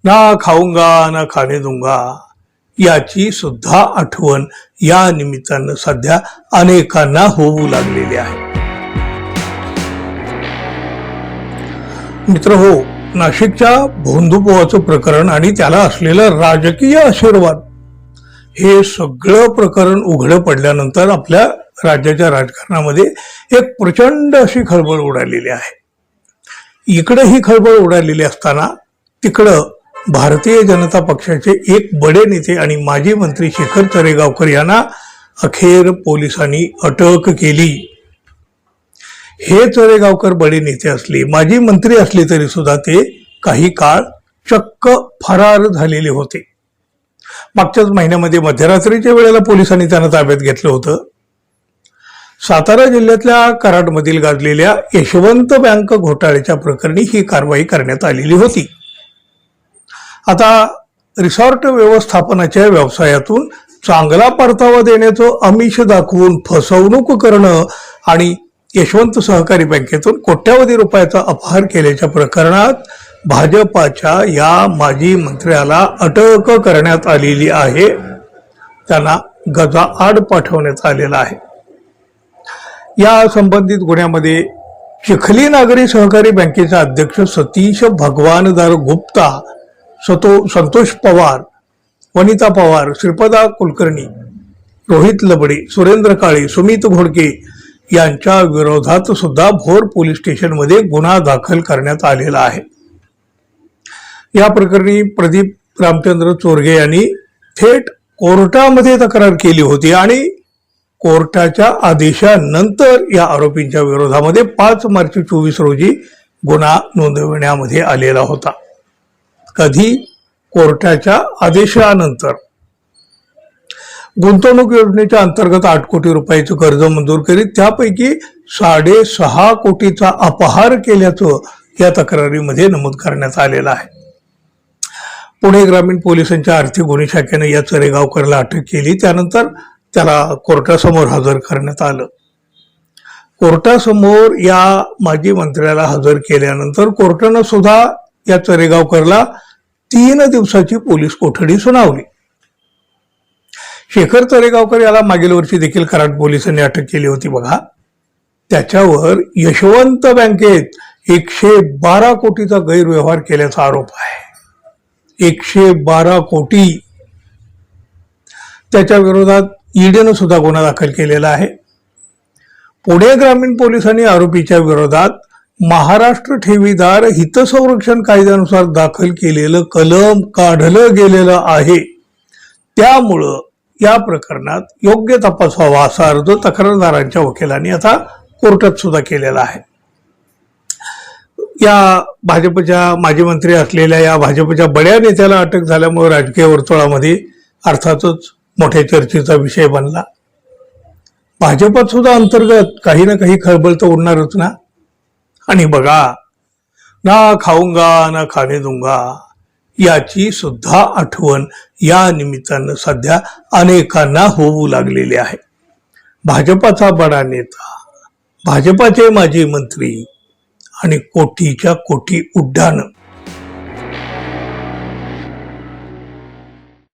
ना खाऊंगा ना खाने दूंगा याची सुद्धा आठवण या निमित्तानं सध्या अनेकांना होऊ लागलेली आहे. मित्र हो, नाशिकच्या भोंदूपोहाचं प्रकरण आणि त्याला असलेला राजकीय आशीर्वाद हे सगळं प्रकरण उघडं पडल्यानंतर आपल्या राज्याच्या राजकारणामध्ये एक प्रचंड अशी खळबळ उडालेली आहे. इकडे ही खळबळ उडालेली असताना तिकडं भारतीय जनता पक्षाचे एक बडे नेते आणि माजी मंत्री शेखर तरेगावकर यांना अखेर पोलिसांनी अटक केली. हे तरेगावकर बडे नेते असले, माजी मंत्री असले तरी सुद्धा ते काही काळ चक्क फरार झालेले होते. मागच्याच महिन्यामध्ये मध्यरात्रीच्या वेळेला पोलिसांनी त्यांना ताब्यात घेतलं होतं. सातारा जिल्ह्यातल्या कराडमधील गाजलेल्या यशवंत बँक घोटाळ्याच्या प्रकरणी ही कारवाई करण्यात आलेली होती. आता रिसॉर्ट व्यवस्थापनाच्या व्यवसायातून चांगला परतावा देण्याचं आमिष दाखवून फसवणूक करणं आणि यशवंत सहकारी बँकेतून कोट्यावधी रुपयाचा अपहार केल्याच्या प्रकरणात भाजपाच्या या माजी मंत्र्याला अटक करण्यात आलेली आहे. त्यांना गजाआड पाठवण्यात आलेला आहे. या संबंधित गुन्ह्यामध्ये चिखली नागरी सहकारी बँकेचे अध्यक्ष सतीश भगवानदार गुप्ता, संतोष पवार, वनिता पवार, श्रीपदा कुलकर्णी, रोहित लबडे, सुरेंद्र काळे, सुमित घोडके यांच्या विरोधात सुद्धा भोर पोलीस स्टेशनमध्ये गुन्हा दाखल करण्यात आलेला आहे. या प्रकरणी प्रदीप रामचंद्र चोरगे यांनी थेट कोर्टामध्ये तक्रार केली होती आणि कोर्टाच्या आदेशानंतर या आरोपींच्या विरोधामध्ये 5 मार्च 2024 रोजी गुन्हा नोंदवण्यामध्ये आलेला होता. कधी? कोर्टाच्या आदेशानंतर. गुंतवणूक योजनेच्या अंतर्गत 8 कोटी रुपयाचं कर्ज मंजूर करीत त्यापैकी 6.5 कोटीचा अपहार केल्याचं या तक्रारीमध्ये नमूद करण्यात आलेलं आहे. पुणे ग्रामीण पोलिसांच्या आर्थिक गुन्हे शाखेनं या तरेगावकरला अटक केली. त्यानंतर त्याला कोर्टासमोर हजर करण्यात आलं. कोर्टासमोर या माजी मंत्र्याला हजर केल्यानंतर कोर्टानं सुद्धा या तरेगावकरला 3 दिवसाची पोलीस कोठडी सुनावली. शेखर तरेगावकर याला मागील वर्षी देखील कराड पोलिसांनी अटक केली होती बघा. त्याच्यावर यशवंत बँकेत 112 कोटीचा गैरव्यवहार केल्याचा आरोप आहे. 112 कोटी. त्याच्या विरोधात ईडीनं सुद्धा गुन्हा दाखल केलेला आहे. पुणे ग्रामीण पोलिसांनी आरोपीच्या विरोधात महाराष्ट्र ठेवीदार हितसंरक्षण कायद्यानुसार दाखल केलेलं कलम काढलं गेलेलं आहे. त्यामुळं या प्रकरणात योग्य तपास व्हावा असा अर्ज तक्रारदारांच्या वकिलांनी आता कोर्टात सुद्धा केलेला आहे. या भाजपच्या माजी मंत्री असलेल्या या भाजपच्या बड्या नेत्याला अटक झाल्यामुळे राजकीय वर्तुळामध्ये अर्थातच मोठ्या चर्चेचा विषय बनला. भाजपात सुद्धा अंतर्गत काही ना काही खळबळ तर उडणारच ना. आणि बघा, ना खाऊंगा ना खाने दूंगा याची सुद्धा आठवण या निमित्तानं सध्या अनेकांना होऊ लागलेली आहे. भाजपाचा बडा नेता, भाजपाचे माजी मंत्री आणि कोटीच्या कोटी उड्डाण